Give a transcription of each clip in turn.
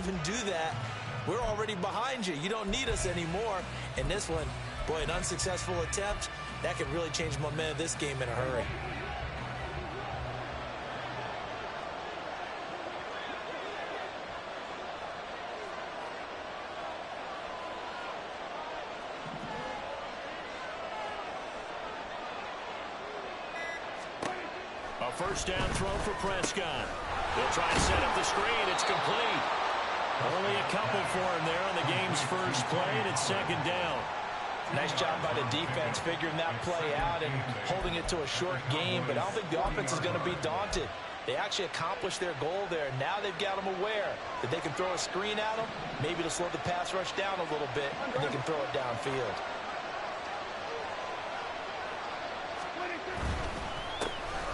even do that. We're already behind you. You don't need us anymore. And this one, boy, an unsuccessful attempt, that could really change momentum of this game in a hurry. A first down throw for Prescott. He'll try to set up the screen. It's complete. Only a couple for him there on the game's first play, and it's second down. Nice job by the defense figuring that play out and holding it to a short game, but I don't think the offense is going to be daunted. They actually accomplished their goal there. Now they've got them aware that they can throw a screen at them, maybe to slow the pass rush down a little bit, and they can throw it downfield.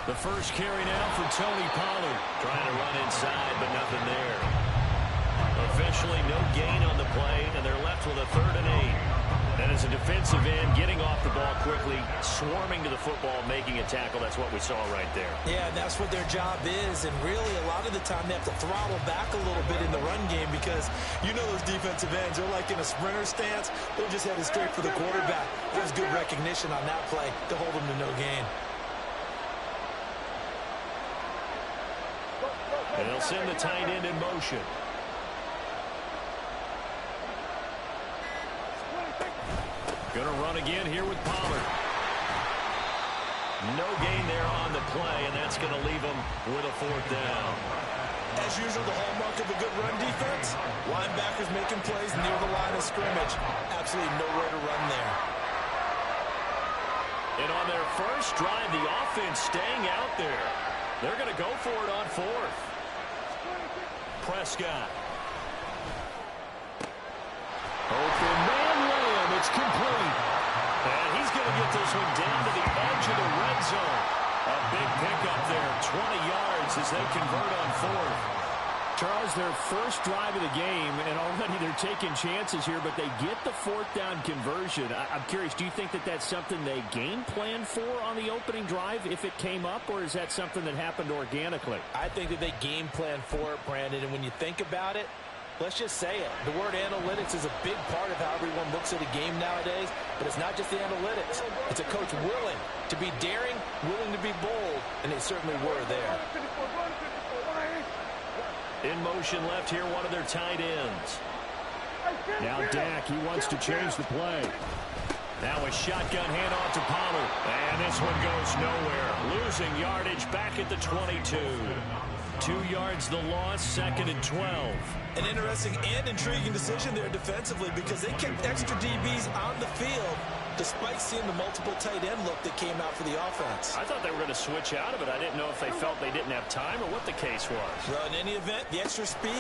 The first carry now for Tony Pollard. Trying to run inside, but nothing there. Officially no gain on the play, and they're left with a 3rd and 8. And as a defensive end, getting off the ball quickly, swarming to the football, making a tackle. That's what we saw right there. Yeah, that's what their job is. And really, a lot of the time, they have to throttle back a little bit in the run game because you know those defensive ends, they're like in a sprinter stance. They're just headed straight for the quarterback. There's good recognition on that play to hold them to no gain. And they'll send the tight end in motion. Gonna run again here with Pollard. No gain there on the play, and that's gonna leave him with a 4th down. As usual, the hallmark of a good run defense, linebackers making plays near the line of scrimmage. Absolutely nowhere to run there. And on their first drive, the offense staying out there. They're gonna go for it on 4th. Prescott. Open man Lamb. It's complete. And he's going to get this one down to the edge of the red zone. A big pickup there, 20 yards as they convert on 4th. Charles, their first drive of the game, and already they're taking chances here, but they get the 4th down conversion. I'm curious, do you think that that's something they game plan for on the opening drive if it came up, or is that something that happened organically? I think that they game plan for it, Brandon, and when you think about it, let's just say it. The word analytics is a big part of how everyone looks at a game nowadays, but it's not just the analytics. It's a coach willing to be daring, willing to be bold, and they certainly were there. In motion left here, one of their tight ends. Now Dak, he wants to change the play. Now a shotgun handoff to Pollard. And this one goes nowhere. Losing yardage back at the 22. 2 yards the loss, 2nd and 12. An interesting and intriguing decision there defensively because they kept extra DBs on the field despite seeing the multiple tight end look that came out for the offense. I thought they were going to switch out of it. I didn't know if they felt they didn't have time or what the case was. Well, in any event, the extra speed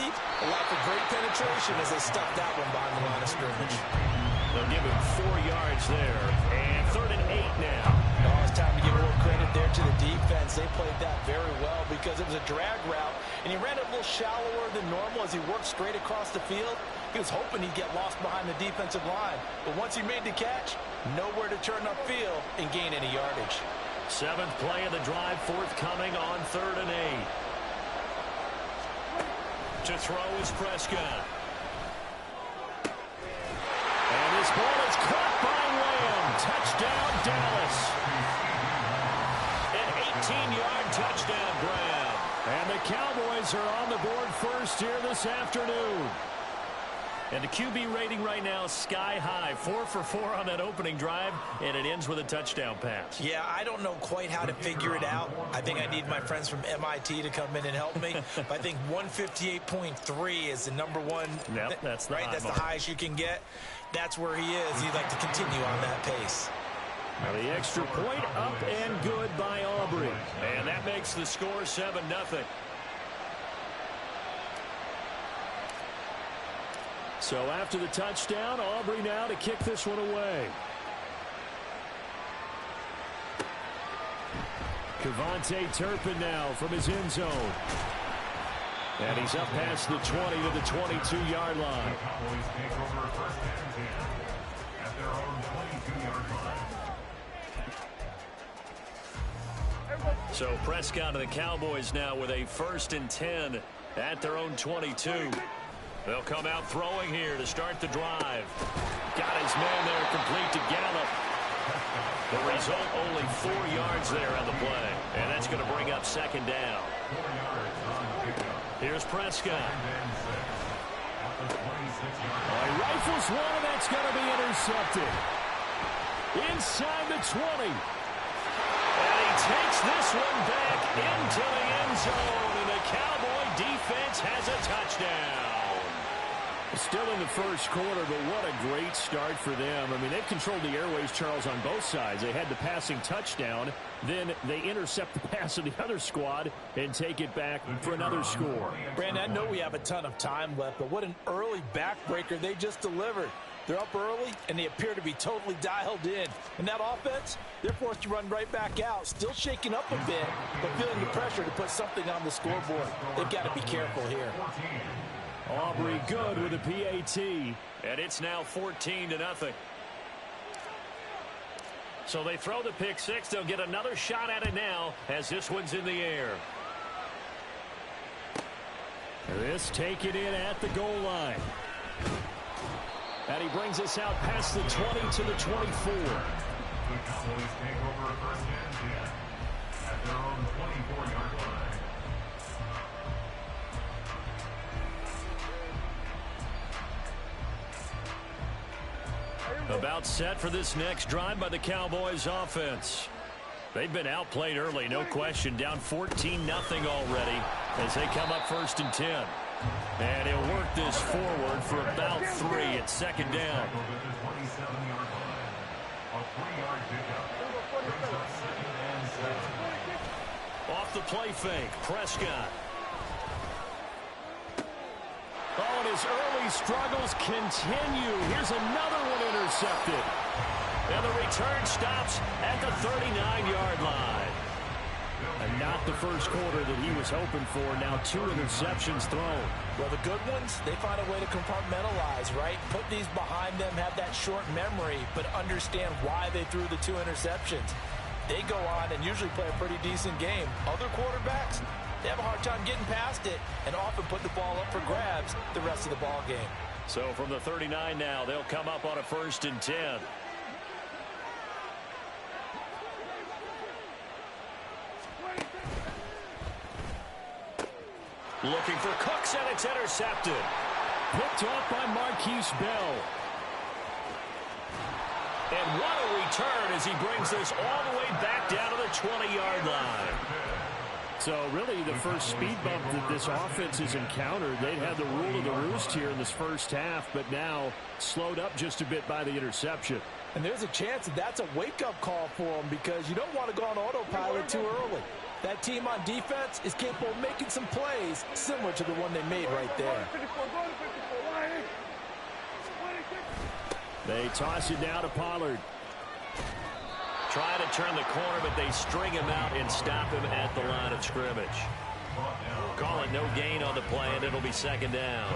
allowed for great penetration as they stuffed that one behind the line of scrimmage. They'll give him 4 yards there. And 3rd and 8 now. Oh, it's time to give a little credit there to the defense. They played that very well because it was a drag route, and he ran it a little shallower than normal as he worked straight across the field. He was hoping he'd get lost behind the defensive line, but once he made the catch, nowhere to turn upfield and gain any yardage. 7th play of the drive, forthcoming on 3rd and 8. To throw is Prescott. And this ball is caught by Lamb. Touchdown, Dallas. An 18-yard touchdown grab. And the Cowboys are on the board first here this afternoon. And the QB rating right now is sky high. 4 for 4 on that opening drive, and it ends with a touchdown pass. Yeah, I don't know quite how to figure it out. I think I need my friends from MIT to come in and help me. But I think 158.3 is the number one. Yep, that's the right. That's the highest you can get. That's where he is. He'd like to continue on that pace. Now the extra point up and good by Aubrey. And that makes the score 7-0. So after the touchdown, Aubrey now to kick this one away. Kevontae Turpin now from his end zone. And he's up past the 20 to the 22-yard line. So Prescott and the Cowboys now with a 1st and 10 at their own 22. They'll come out throwing here to start the drive. Got his man there complete to Gallup. The result, only 4 yards there on the play. And that's going to bring up second down. Here's Prescott. He rifles one, and that's going to be intercepted. Inside the 20. And he takes this one back into the end zone. And the Cowboy defense has a touchdown. Still in the first quarter, but what a great start for them. I mean, they've controlled the airways, Charles, on both sides. They had the passing touchdown. Then they intercept the pass of the other squad and take it back for another score. Brandon, I know we have a ton of time left, but what an early backbreaker they just delivered. They're up early, and they appear to be totally dialed in. And that offense, they're forced to run right back out, still shaking up a bit, but feeling the pressure to put something on the scoreboard. They've got to be careful here. Aubrey good with a PAT. And it's now 14-0. So they throw the pick six. They'll get another shot at it now as this one's in the air. This taken in at the goal line. And he brings us out past the 20 to the 24. The Cowboys take over first and 10 at their own 24-yard line. About set for this next drive by the Cowboys offense. They've been outplayed early, no question. Down 14-0 already as they come up first and 10. And he'll work this forward for about 3 at second down. Off the play fake, Prescott. Oh, and his early struggles continue. Here's another one intercepted. And the return stops at the 39-yard line. And not the first quarter that he was hoping for. Now 2 interceptions thrown. Well, the good ones, they find a way to compartmentalize, right? Put these behind them, have that short memory, but understand why they threw the 2 interceptions. They go on and usually play a pretty decent game. Other quarterbacks, they have a hard time getting past it and often put the ball up for grabs the rest of the ball game. So from the 39 now, they'll come up on a first and 10. Looking for Cooks, and it's intercepted. Picked off by Marquise Bell. And what a return as he brings this all the way back down to the 20-yard line. So really the first speed bump that this offense has encountered, they'd had the rule of the roost here in this first half, but now slowed up just a bit by the interception. And there's a chance that that's a wake-up call for them because you don't want to go on autopilot too early. That team on defense is capable of making some plays similar to the one they made right there. They toss it down to Pollard. Try to turn the corner, but they string him out and stop him at the line of scrimmage. Call it no gain on the play, and it'll be second down.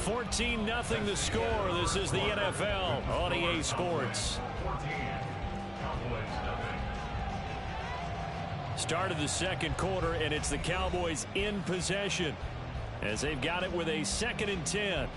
14-0 the score. This is the NFL on EA Sports. Start of the second quarter, and it's the Cowboys in possession as they've got it with a 2nd and 10.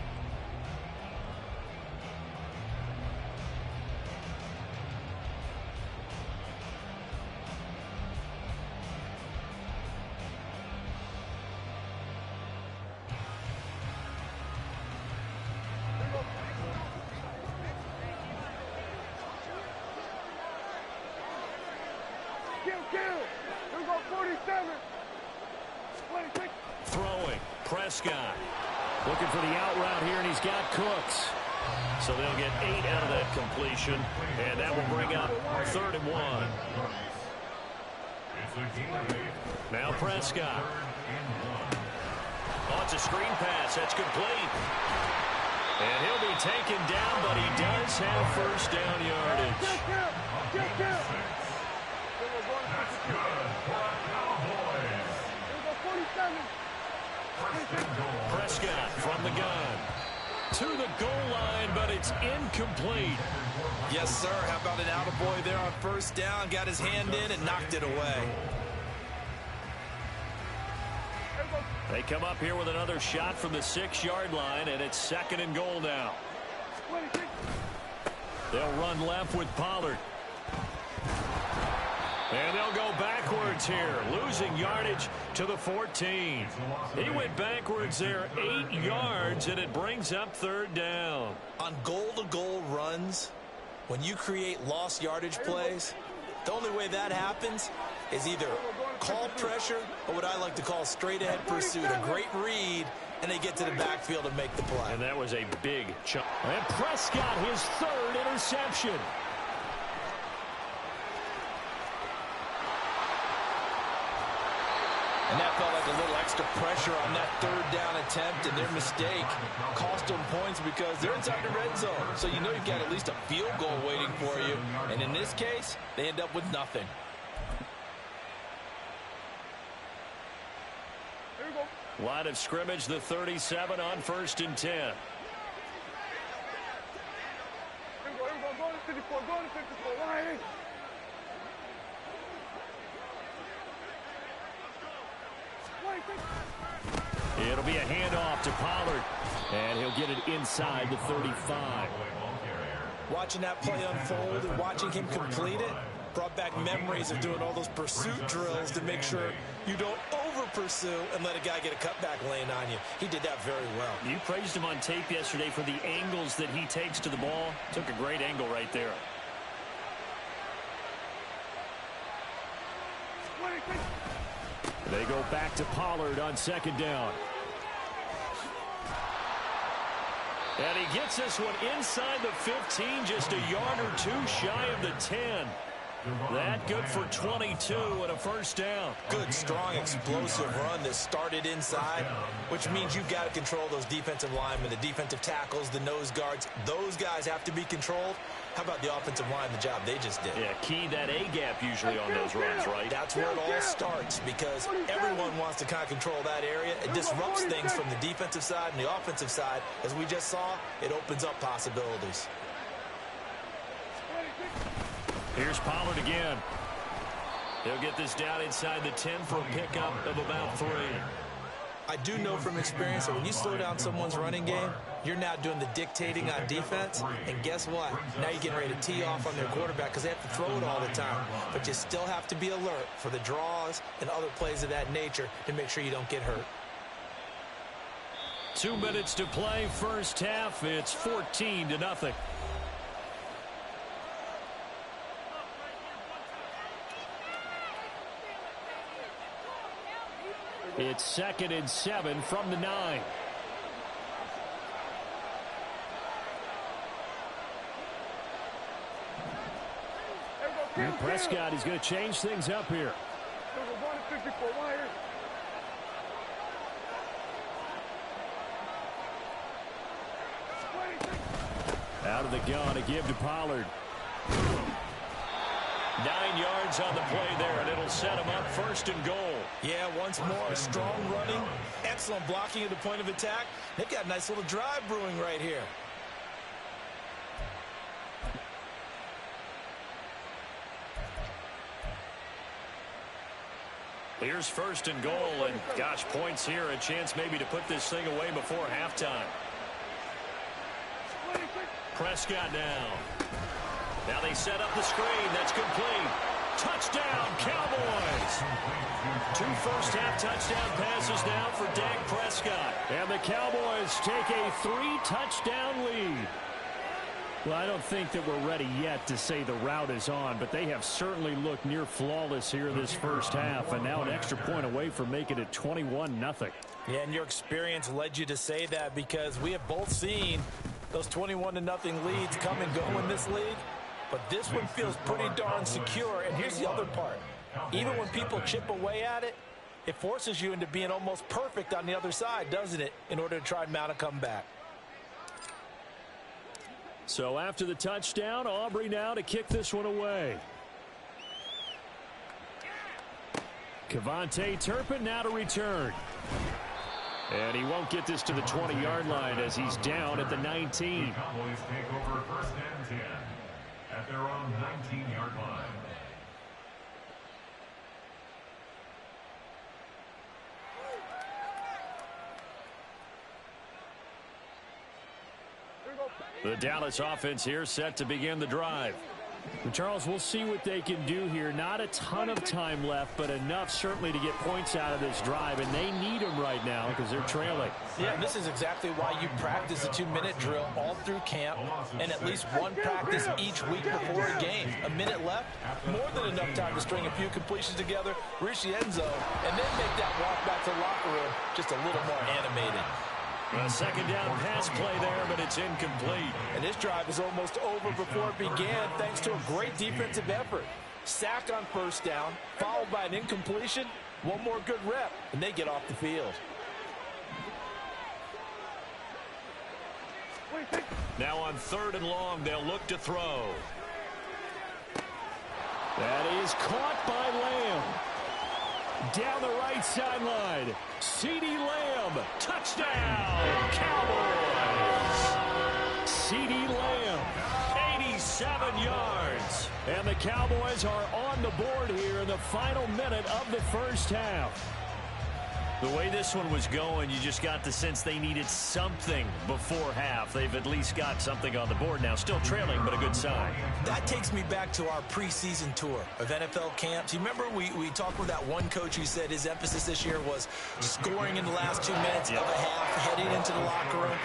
Throwing, Prescott. Looking for the out route here, and he's got Cooks. So they'll get 8 out of that completion, and that will bring up 3rd and 1. Now Prescott. Oh, it's a screen pass. That's complete. And he'll be taken down, but he does have first down yardage. Prescott from the gun to the goal line, but it's incomplete. Yes, sir. How about an attaboy there on first down? Got his hand in and knocked it away. They come up here with another shot from the 6-yard line, and it's 2nd and goal now. They'll run left with Pollard. And they'll go backwards here, losing yardage to the 14. He went backwards there 8 yards, and it brings up 3rd down. On goal-to-goal runs, when you create lost yardage plays, the only way that happens is either call pressure or what I like to call straight-ahead pursuit, a great read, and they get to the backfield and make the play. And that was a big chunk. And Prescott, his 3rd interception. And that felt like a little extra pressure on that 3rd down attempt, and their mistake cost them points because they're inside the red zone. So you know you've got at least a field goal waiting for you. And in this case, they end up with nothing. Line of scrimmage, the 37 on 1st and 10. Here we go, go to 54, go to 54, right. It'll be a handoff to Pollard, and he'll get it inside the 35. Watching that play unfold and watching him complete it brought back memories of doing all those pursuit drills to make sure you don't over-pursue and let a guy get a cutback lane on you. He did that very well. You praised him on tape yesterday for the angles that he takes to the ball. Took a great angle right there. They go back to Pollard on 2nd down. And he gets this one inside the 15, just a yard or 2 shy of the 10. That good for 22 and a 1st down. Good, strong, explosive run that started inside, which means you've got to control those defensive linemen, the defensive tackles, the nose guards. Those guys have to be controlled. How about the offensive line, the job they just did? Yeah, key that A-gap usually on those runs, right? That's where it all starts because everyone wants to kind of control that area. It disrupts things from the defensive side and the offensive side. As we just saw, it opens up possibilities. Here's Pollard again. He'll get this down inside the 10 for a pickup of about 3. I do know from experience that when you slow down someone's running game, you're now doing the dictating on defense. And guess what? Now you're getting ready to tee off on their quarterback because they have to throw it all the time. But you still have to be alert for the draws and other plays of that nature to make sure you don't get hurt. 2 minutes to play, 1st half. It's 14-0. It's 2nd and 7 from the 9. And Prescott is going to change things up here. Out of the gun, a give to Pollard. 9 yards on the play there, and it'll set him up 1st and goal. Yeah, once more, strong running, excellent blocking at the point of attack. They've got a nice little drive brewing right here. Here's 1st and goal, and gosh, points here, a chance maybe to put this thing away before halftime. Prescott down. Now they set up the screen. That's complete. Touchdown, Cowboys. 2 first-half touchdown passes now for Dak Prescott. And the Cowboys take a 3-touchdown lead. Well, I don't think that we're ready yet to say the route is on, but they have certainly looked near flawless here this first half, and now an extra point away from making it 21-0. Yeah, and your experience led you to say that because we have both seen those 21-0 leads come and go in this league. But this one feels pretty darn secure. And here's the other part. Even when people chip away at it, it forces you into being almost perfect on the other side, doesn't it, in order to try and mount a comeback. So after the touchdown, Aubrey now to kick this one away. Kevontae Turpin now to return. And he won't get this to the 20-yard line as he's down at the 19. Cowboys take over 1st and 10. at their own 19-yard line. The Dallas offense here set to begin the drive. Well, Charles, we'll see what they can do here. Not a ton of time left, but enough certainly to get points out of this drive, and they need them right now because they're trailing. Yeah, this is exactly why you practice a 2-minute drill all through camp and at least one practice each week before a game. A minute left, more than enough time to string a few completions together, reach the end zone, and then make that walk back to the locker room just a little more animated. A second down pass play there, but it's incomplete. And this drive is almost over before it began thanks to a great defensive effort. Sack on first down, followed by an incompletion. One more good rep, and they get off the field. Now on 3rd and long, they'll look to throw. That is caught by Lamb. Down the right sideline. CeeDee Lamb. Touchdown, Cowboys. CeeDee Lamb. 87 yards. And the Cowboys are on the board here in the final minute of the first half. The way this one was going, you just got the sense they needed something before half. They've at least got something on the board now. Still trailing, but a good sign. That takes me back to our preseason tour of NFL camps. You remember we talked with that one coach who said his emphasis this year was scoring in the last 2 minutes of a half, heading into the locker room.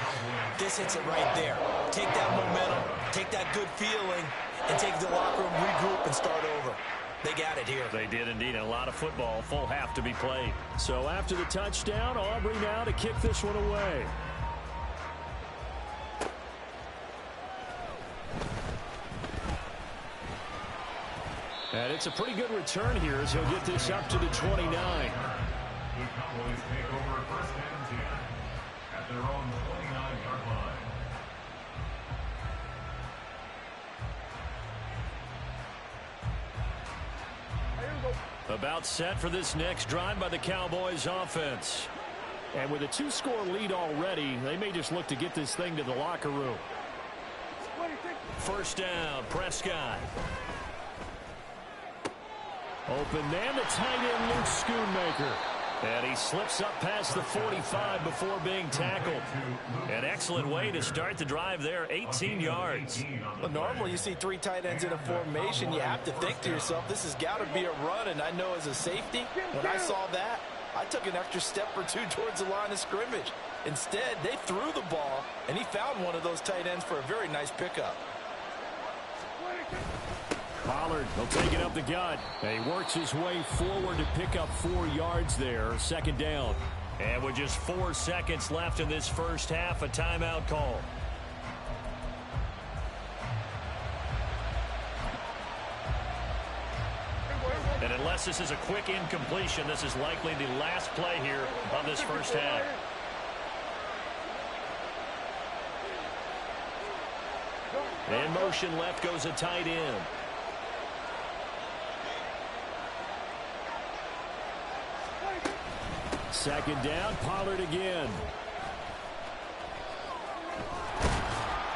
This hits it right there. Take that momentum, take that good feeling, and take the locker room, regroup, and start over. They got it here. They did indeed. A lot of football, full half to be played. So after the touchdown, Aubrey now to kick this one away. And it's a pretty good return here as he'll get this up to the 29. The Cowboys take over 1st and 10 at their own 29-yard line. About set for this next drive by the Cowboys offense. And with a 2-score lead already, they may just look to get this thing to the locker room. 1st down, Prescott. Open man, the tight end, Luke Schoonmaker. And he slips up past the 45 before being tackled. An excellent way to start the drive there, 18 yards. Well, normally you see 3 tight ends in a formation. You have to think to yourself, this has got to be a run. And I know as a safety, when I saw that, I took an extra step or 2 towards the line of scrimmage. Instead, they threw the ball, and he found one of those tight ends for a very nice pickup. Pollard, he'll take it up the gut. And he works his way forward to pick up 4 yards there. 2nd down. And with just 4 seconds left in this first half, a timeout call. And unless this is a quick incompletion, this is likely the last play here of this first half. In motion left goes a tight end. Second down, Pollard again.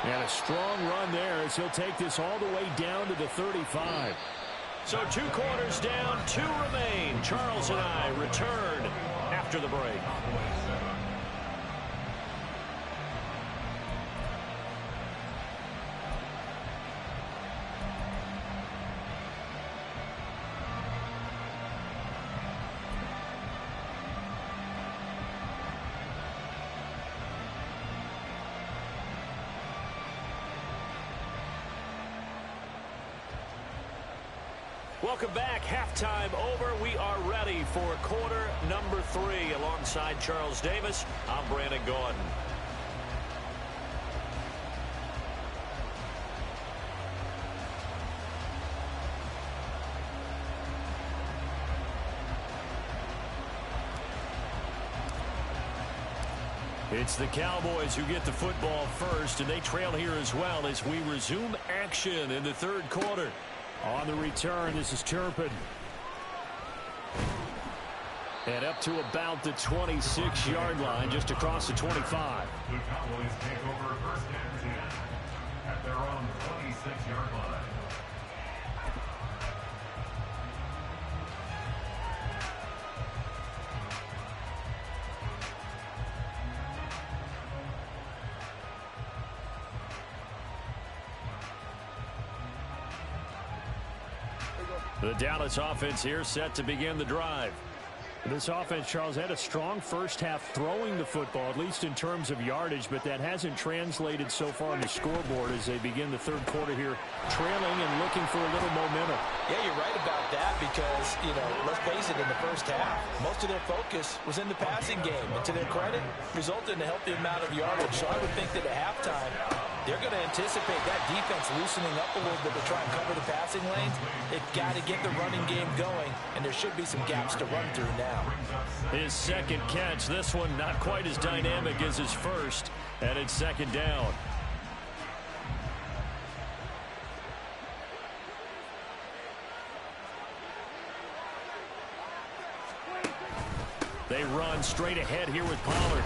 And a strong run there as he'll take this all the way down to the 35. So 2 quarters down, 2 remain. Charles and I return after the break. Welcome back. Halftime over. We are ready for quarter number 3. Alongside Charles Davis, I'm Brandon Gordon. It's the Cowboys who get the football first, and they trail here as well as we resume action in the 3rd quarter. On the return, this is Turpin. And up to about the 26-yard line, just across the 25. The Cowboys take over 1st and 10 at their own 26-yard line. The Dallas offense here set to begin the drive. This offense, Charles, had a strong first half throwing the football, at least in terms of yardage, but that hasn't translated so far on the scoreboard as they begin the third quarter here, trailing and looking for a little momentum. Yeah, you're right about that because, let's face it, in the first half, most of their focus was in the passing game. And to their credit, resulted in a healthy amount of yardage. So I would think that at halftime, they're going to anticipate that defense loosening up a little bit to try and cover the passing lanes. They've got to get the running game going, and there should be some gaps to run through now. His second catch, this one not quite as dynamic as his first, and it's second down. They run straight ahead here with Pollard.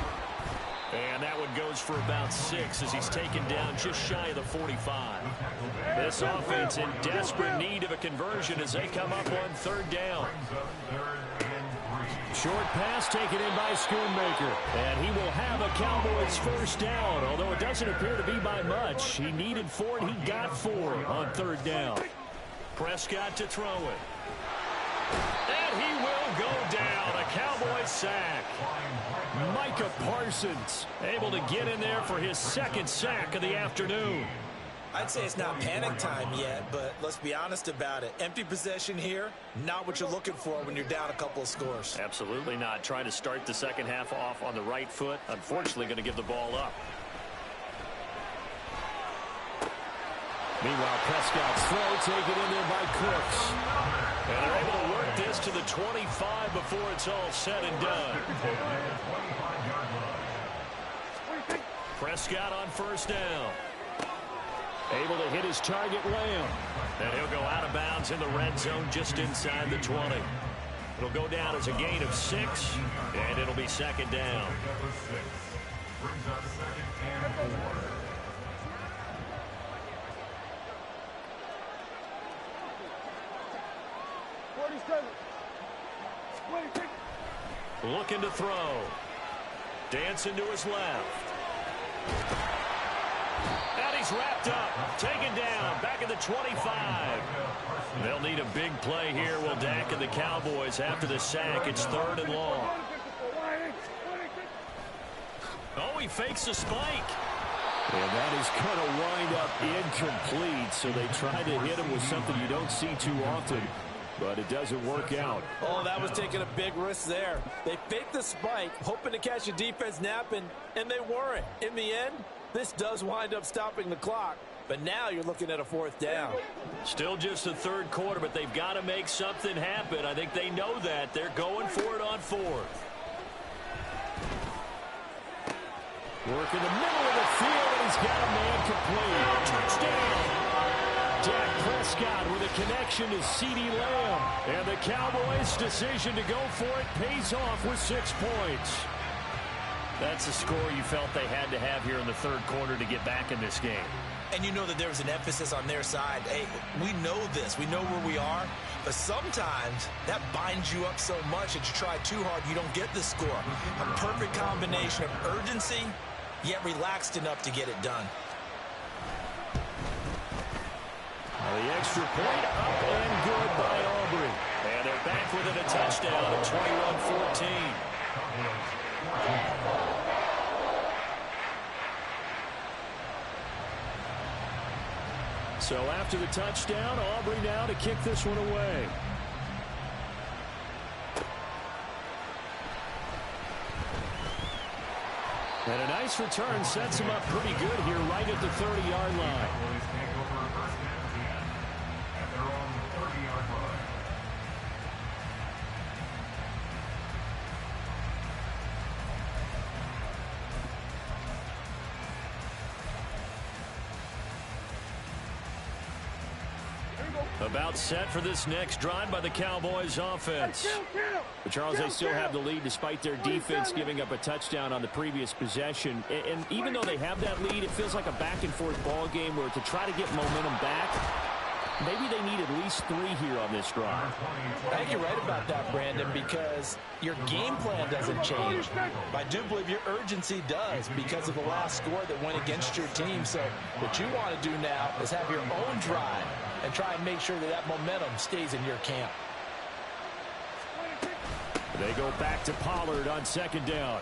And that one goes for about 6 as he's taken down just shy of the 45. This offense in desperate need of a conversion as they come up on third down. Short pass taken in by Schoonmaker. And he will have a Cowboys first down, although it doesn't appear to be by much. He needed 4, and he got 4 on third down. Prescott to throw it. And he will go down. A Cowboys sack. Micah Parsons able to get in there for his second sack of the afternoon. I'd say it's not panic time yet, but let's be honest about it. Empty possession here, not what you're looking for when you're down a couple of scores. Absolutely not. Trying to start the second half off on the right foot. Unfortunately, going to give the ball up. Meanwhile, Prescott's throw taken in there by Cooks. And they're able to work this to the 25 before it's all said and done. Prescott on first down. Able to hit his target, Lamb. And he'll go out of bounds in the red zone just inside the 20. It'll go down as a gain of 6, and it'll be second down. Looking to throw. Dancing to his left. And he's wrapped up. Taken down. Back at the 25. They'll need a big play here, will Dak and the Cowboys after the sack. It's third and long. Oh, he fakes a spike. And that is going to wind up incomplete. So they try to hit him with something you don't see too often. But it doesn't work out. Oh, that was taking a big risk there. They faked the spike, hoping to catch a defense napping, and they weren't. In the end, this does wind up stopping the clock. But now you're looking at a fourth down. Still just the third quarter, but they've got to make something happen. I think they know that. They're going for it on fourth. Work in the middle of the field, and he's got a man complete. Touchdown! Dak Prescott with a connection to CeeDee Lamb. And the Cowboys' decision to go for it pays off with 6 points. That's a score you felt they had to have here in the third quarter to get back in this game. And you know that there was an emphasis on their side. Hey, we know this. We know where we are. But sometimes that binds you up so much that you try too hard, you don't get the score. A perfect combination of urgency, yet relaxed enough to get it done. The extra point up and good by Aubrey. And they're back within a touchdown at 21-14. So after the touchdown, Aubrey now to kick this one away. And a nice return sets him up pretty good here right at the 30-yard line. About set for this next drive by the Cowboys offense. But Charles, they still have the lead despite their defense giving up a touchdown on the previous possession. And even though they have that lead, it feels like a back-and-forth ball game where to try to get momentum back, maybe they need at least 3 here on this drive. I think you're right about that, Brandon, because your game plan doesn't change. I do believe your urgency does because of the last score that went against your team. So what you want to do now is have your own drive and try and make sure that that momentum stays in your camp. They go back to Pollard on second down.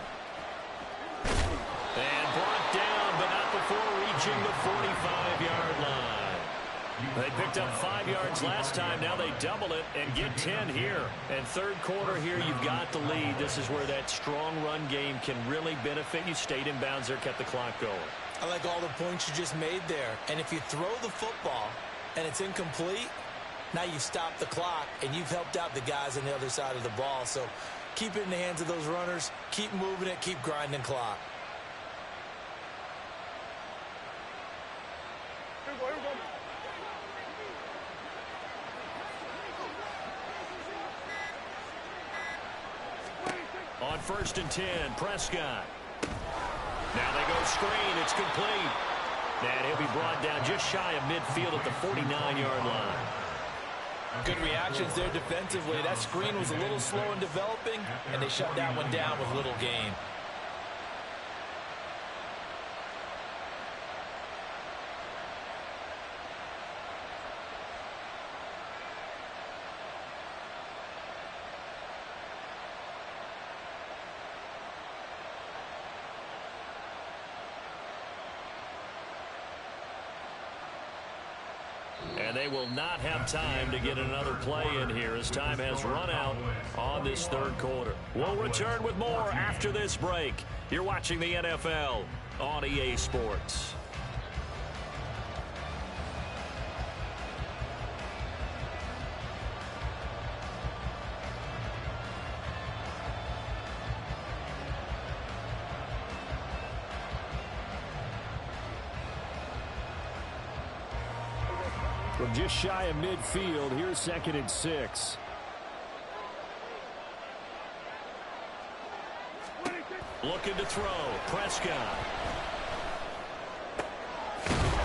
And brought down, but not before reaching the 45-yard line. They picked up 5 yards last time. Now they double it and get 10 here. And third quarter here, you've got the lead. This is where that strong run game can really benefit you. Stayed in bounds there, kept the clock going. I like all the points you just made there. And if you throw the football and it's incomplete, now you've stopped the clock and you've helped out the guys on the other side of the ball. So keep it in the hands of those runners. Keep moving it. Keep grinding clock. Here we go, here we go. On 1st and 10, Prescott. Now they go screen. It's complete. And he'll be brought down just shy of midfield at the 49-yard line. Good reactions there defensively. That screen was a little slow in developing, and they shut that one down with little gain. And they will not have time to get another play in here as time has run out on this third quarter. We'll return with more after this break. You're watching the NFL on EA Sports. From just shy of midfield, here's 2nd and 6. Looking to throw. Prescott.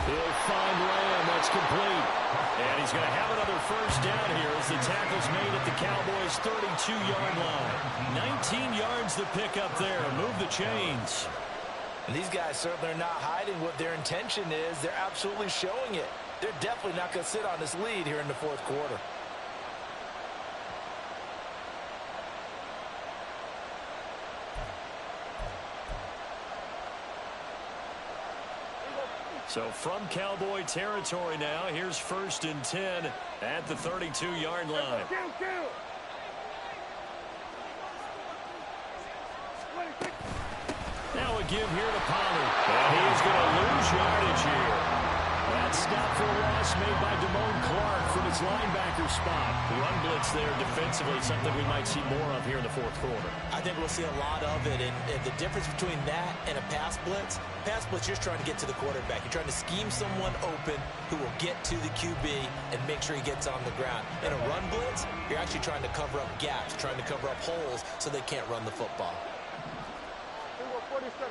He'll find Lamb. That's complete. And he's going to have another first down here as the tackle's made at the Cowboys' 32-yard line. 19 yards to pick up there. Move the chains. And these guys certainly are not hiding what their intention is. They're absolutely showing it. They're definitely not going to sit on this lead here in the fourth quarter. So from Cowboy territory now, here's 1st and 10 at the 32-yard line. Now a give here to Pollard. And he's going to lose yardage here. That stop for a loss made by Damone Clark from his linebacker spot. Run blitz there defensively, something we might see more of here in the fourth quarter. I think we'll see a lot of it, and the difference between that and a pass blitz, you're trying to get to the quarterback. You're trying to scheme someone open who will get to the QB and make sure he gets on the ground. In a run blitz, you're actually trying to cover up gaps, trying to cover up holes so they can't run the football. 47.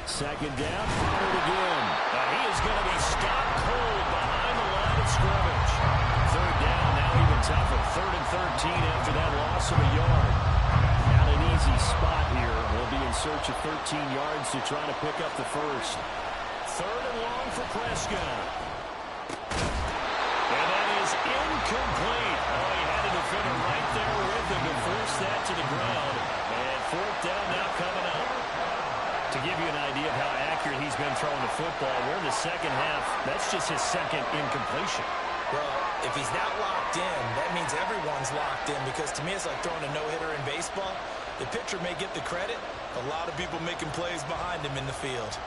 Second down, Pollard again. He is going to be stopped cold behind the line of scrimmage. Third down, now even tougher. 3rd and 13 after that loss of a yard. Not an easy spot here. We'll be in search of 13 yards to try to pick up the first. 3rd and long for Prescott. And that is incomplete. Oh, he had a defender right there with him to force that to the ground. And 4th down now coming up. To give you an idea of how accurate he's been throwing the football, we're in the second half. That's just his second incompletion. Well, if he's not locked in, that means everyone's locked in, because to me it's like throwing a no-hitter in baseball. The pitcher may get the credit, a lot of people making plays behind him in the field.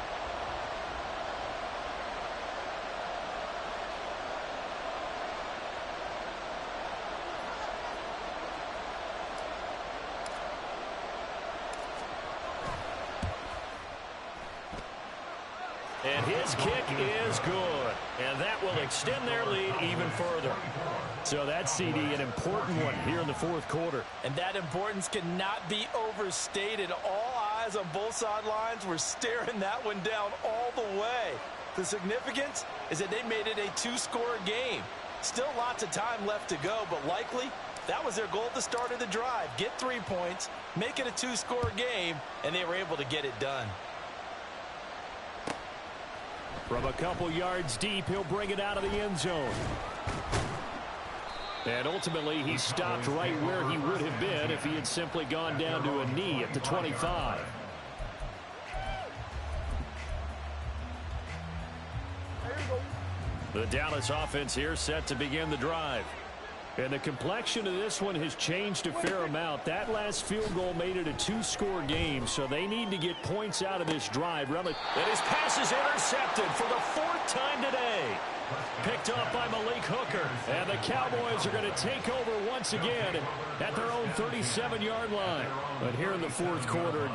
And his kick is good. And that will extend their lead even further. So that's, CD, an important one here in the fourth quarter. And that importance cannot be overstated. All eyes on both sidelines were staring that one down all the way. The significance is that they made it a two-score game. Still lots of time left to go, but likely That was their goal at the start of the drive. Get 3 points, make it a 2-score game, and they were able to get it done. From a couple yards deep, he'll bring it out of the end zone. And ultimately, he stopped right where he would have been if he had simply gone down to a knee at the 25. The Dallas offense here set to begin the drive. And the complexion of this one has changed a fair amount. That last field goal made it a 2-score game, so they need to get points out of this drive. And his pass is intercepted for the 4th time today. Picked off by Malik Hooker. And the Cowboys are going to take over once again at their own 37-yard line. But here in the 4th quarter,